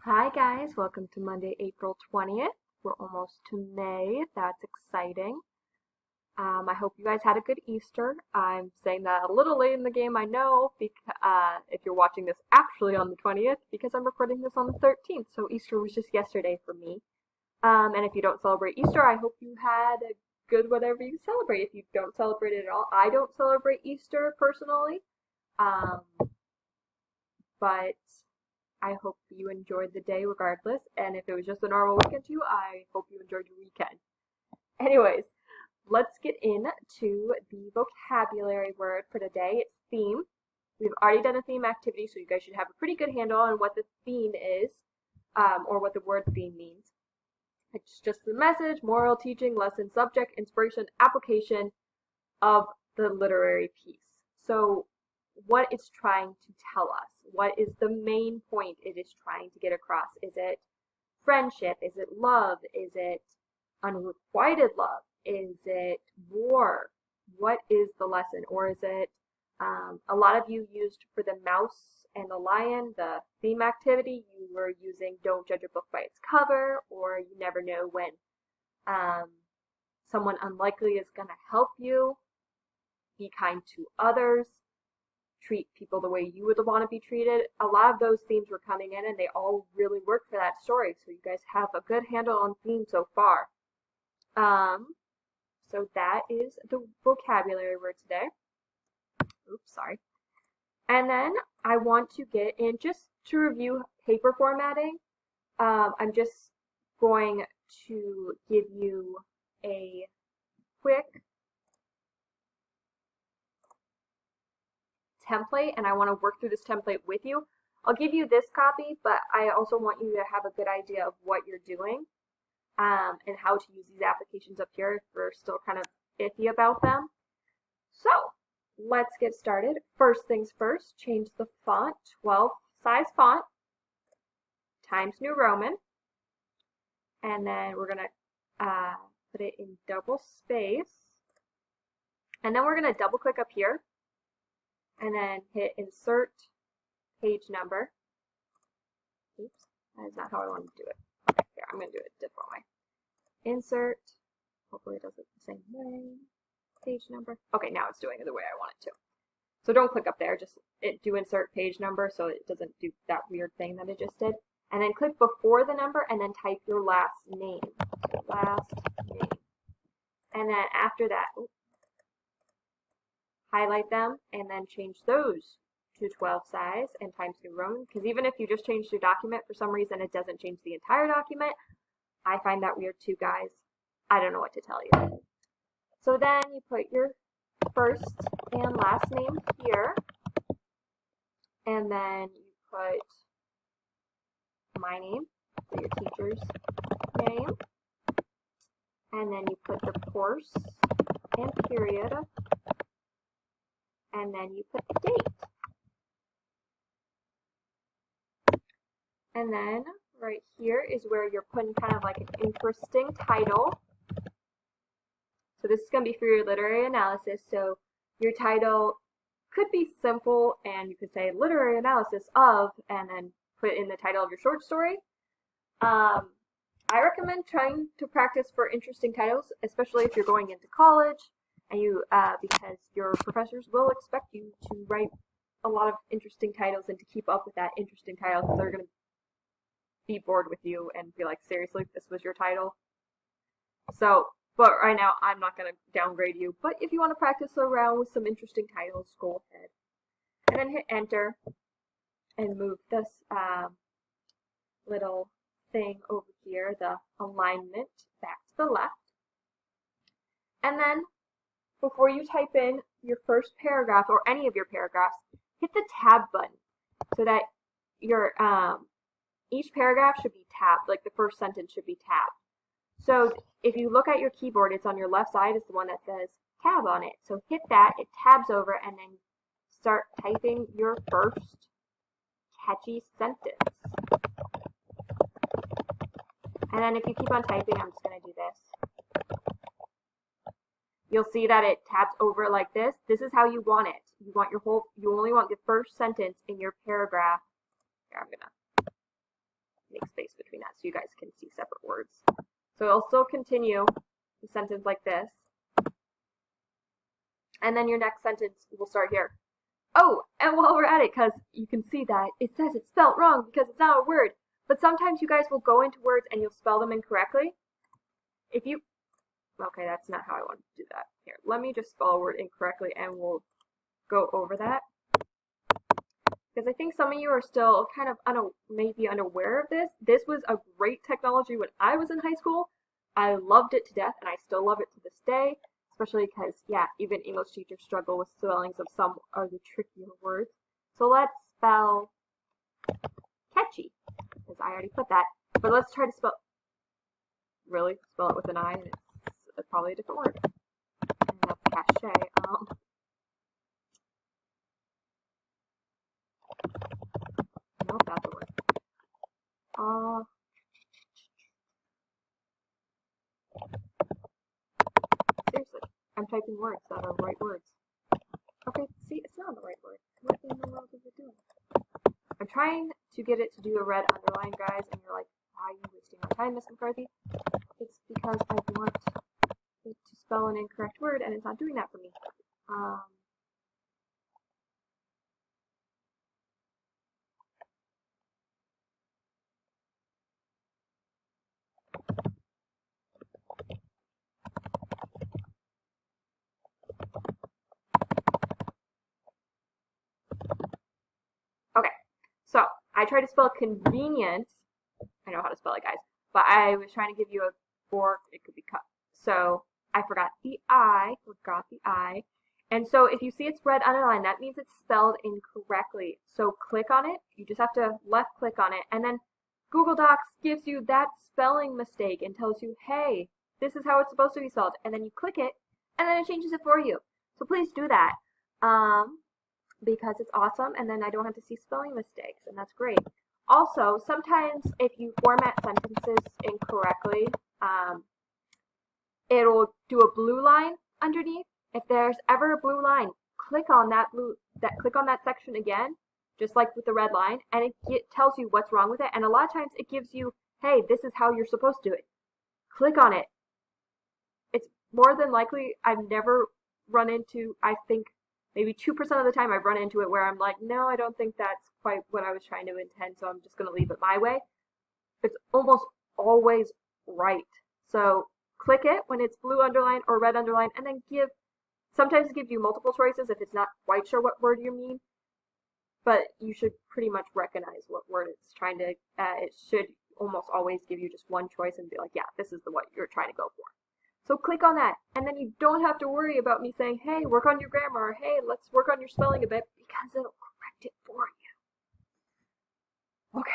Hi guys, welcome to Monday, April 20th. We're almost to May. That's exciting. I hope you guys had a good Easter. I'm saying that a little late in the game, I know, if you're watching this actually on the 20th, because I'm recording this on the 13th, so Easter was just yesterday for me. And if you don't celebrate Easter, I hope you had a good whatever you celebrate. If you don't celebrate it at all, I don't celebrate Easter personally, um, but I hope you enjoyed the day regardless, and if it was just a normal weekend to you, I hope you enjoyed your weekend. Anyways, let's get into the vocabulary word for today. It's theme. We've already done a theme activity, so you guys should have a pretty good handle on what the theme is, or what the word theme means. It's just the message, moral, teaching, lesson, subject, inspiration, application of the literary piece. So what it's trying to tell us. What is the main point it is trying to get across? Is it friendship? Is it love? Is it unrequited love? Is it war? What is the lesson? Or is it, a lot of you used for the mouse and the lion, the theme activity, you were using don't judge a book by its cover, or you never know when someone unlikely is going to help you, be kind to others, treat people the way you would want to be treated. A lot of those themes were coming in and they all really work for that story. So you guys have a good handle on theme so far. So that is the vocabulary word today. Oops, sorry. And then I want to get in just to review paper formatting. I'm just going to give you a quick template, and I want to work through this template with you. I'll give you this copy, but I also want you to have a good idea of what you're doing, and how to use these applications up here if we're still kind of iffy about them. So let's get started. First things first, change the font, 12 size font, Times New Roman, and then we're going to put it in double space, and then we're going to double click up here and then hit insert page number. Oops, that is not how I want to do it. Okay, here, I'm going to do it a different way. Insert, hopefully it does it the same way, page number. Okay, now it's doing it the way I want it to. So don't click up there, just do insert page number so it doesn't do that weird thing that it just did. And then click before the number and then type your last name. Last name. And then after that, highlight them and then change those to 12 size and Times New Roman, because even if you just changed your document, for some reason it doesn't change the entire document. I find that weird too, guys. I don't know what to tell you. So then you put your first and last name here, and then you put my name, so your teacher's name, and then you put the course and period, and then you put the date. And then right here is where you're putting kind of like an interesting title. So this is going to be for your literary analysis. So your title could be simple, and you could say literary analysis of, and then put in the title of your short story. I recommend trying to practice for interesting titles, especially if you're going into college, and because your professors will expect you to write a lot of interesting titles and to keep up with that interesting title, because they're going to be bored with you and be like, seriously, this was your title? So, but right now I'm not going to downgrade you, but if you want to practice around with some interesting titles, go ahead. And then hit enter and move this little thing over here, the alignment, back to the left. And then before you type in your first paragraph or any of your paragraphs, hit the tab button so that your each paragraph should be tabbed, like the first sentence should be tabbed. So if you look at your keyboard, it's on your left side, it's the one that says tab on it. So hit that, it tabs over, and then start typing your first catchy sentence. And then if you keep on typing, I'm just going to do this. You'll see that it tabs over like this. This is how you want it. You want you only want the first sentence in your paragraph. Here, I'm going to space between that so you guys can see separate words. So it'll still continue the sentence like this. And then your next sentence will start here. Oh, and while we're at it, because you can see that it says it's spelled wrong because it's not a word. But sometimes you guys will go into words and you'll spell them incorrectly. If you, okay, that's not how I want to do that. Here, let me just spell a word incorrectly and we'll go over that. Because I think some of you are still kind of maybe unaware of this. This was a great technology when I was in high school. I loved it to death and I still love it to this day. Especially because, yeah, even English teachers struggle with spellings of some of the trickier words. So let's spell catchy, because I already put that. But let's try to spell it with an I, and it's probably a different word. And that's cachet. No, that's a word. Seriously, I'm typing words that are right words. Okay, see, it's not the right word. What in the world is it doing? I'm trying to get it to do a red underline, guys, and you're like, why are you wasting my time, Miss McCarthy? It's because I want it to spell an incorrect word, and it's not doing that for me. Okay, so I tried to spell convenient. I know how to spell it, guys, but I was trying to give you a fork. It could be cut. So I forgot the I. And so if you see it's red underline, that means it's spelled incorrectly. So click on it. You just have to left click on it, and then Google Docs gives you that spelling mistake and tells you, hey, this is how it's supposed to be spelled. And then you click it, and then it changes it for you. So please do that. Because it's awesome, and then I don't have to see spelling mistakes, and that's great. Also, sometimes if you format sentences incorrectly, it'll do a blue line underneath. If there's ever a blue line, click on that section again, just like with the red line, and it tells you what's wrong with it. And a lot of times it gives you, hey, this is how you're supposed to do it. Click on it. It's more than likely I've never run into, I think, maybe 2% of the time I've run into it where I'm like, no, I don't think that's quite what I was trying to intend, so I'm just going to leave it my way. It's almost always right. So click it when it's blue underline or red underline, and then sometimes give you multiple choices if it's not quite sure what word you mean, but you should pretty much recognize what word it's trying to, it should almost always give you just one choice and be like, yeah, this is what you're trying to go for. So click on that, and then you don't have to worry about me saying, hey, work on your grammar, or hey, let's work on your spelling a bit, because it'll correct it for you. Okay,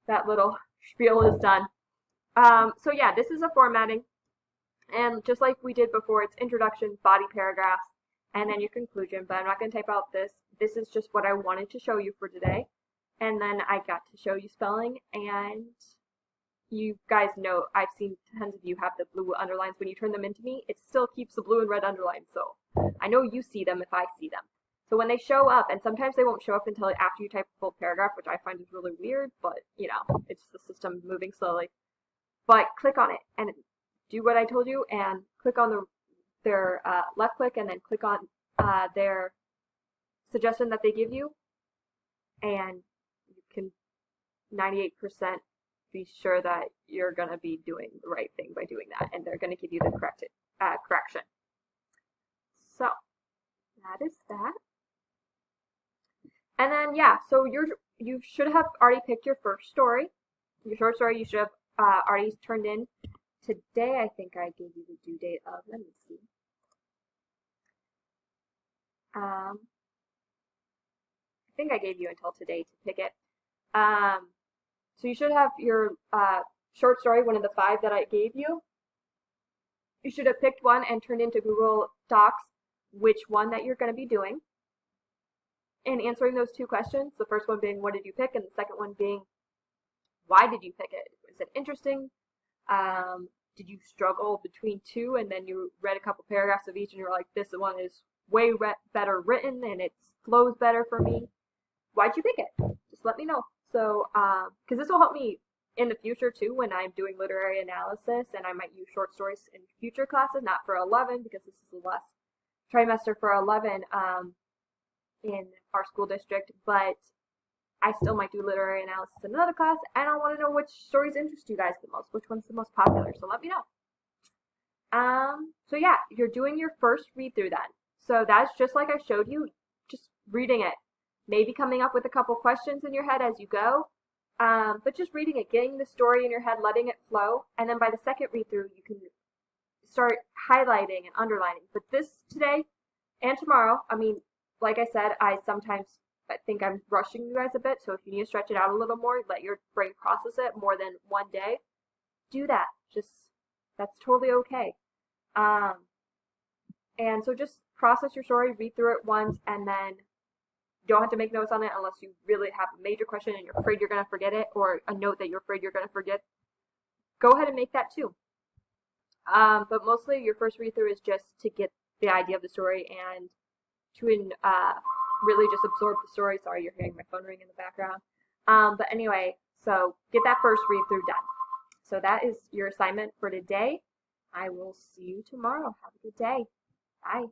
that little spiel is done. So yeah, this is a formatting, and just like we did before, it's introduction, body paragraphs, and then your conclusion, but I'm not going to type out this. This is just what I wanted to show you for today, and then I got to show you spelling, and you guys know I've seen tons of you have the blue underlines. When you turn them into me, it still keeps the blue and red underlines, so I know you see them if I see them. So when they show up, and sometimes they won't show up until after you type a full paragraph, which I find is really weird, but, you know, it's the system moving slowly. But click on it, and do what I told you, and click on their left click, and then click on their suggestion that they give you, and you can 98% be sure that you're going to be doing the right thing by doing that, and they're going to give you the correction. So that is that. And then, yeah, so you should have already picked your first story. Your short story you should have already turned in. Today, I think I gave you the due date of, let me see. I think I gave you until today to pick it. So you should have your short story, one of the 5 that I gave you. You should have picked one and turned into Google Docs which one that you're going to be doing. And answering those 2 questions, the first one being what did you pick, and the second one being why did you pick it? Is it interesting? Did you struggle between 2 and then you read a couple paragraphs of each and you're like, this one is way better written and it flows better for me? Why'd you pick it? Just let me know. So, because this will help me in the future too, when I'm doing literary analysis, and I might use short stories in future classes, not for 11 because this is the last trimester for 11 in our school district, but I still might do literary analysis in another class, and I want to know which stories interest you guys the most, which one's the most popular, so let me know. So yeah, you're doing your first read through then. So that's just like I showed you, just reading it. Maybe coming up with a couple questions in your head as you go, but just reading it, getting the story in your head, letting it flow, and then by the second read through, you can start highlighting and underlining. But this today and tomorrow, I mean, like I said, I think I'm rushing you guys a bit, so if you need to stretch it out a little more, let your brain process it more than one day, do that. That's totally okay. Um, and so just process your story, read through it once, and then you don't have to make notes on it unless you really have a major question and you're afraid you're going to forget it, or a note that you're afraid you're going to forget. Go ahead and make that too. But mostly your first read through is just to get the idea of the story and to really just absorb the story. Sorry, you're hearing my phone ring in the background. But anyway, so get that first read through done. So that is your assignment for today. I will see you tomorrow. Have a good day. Bye.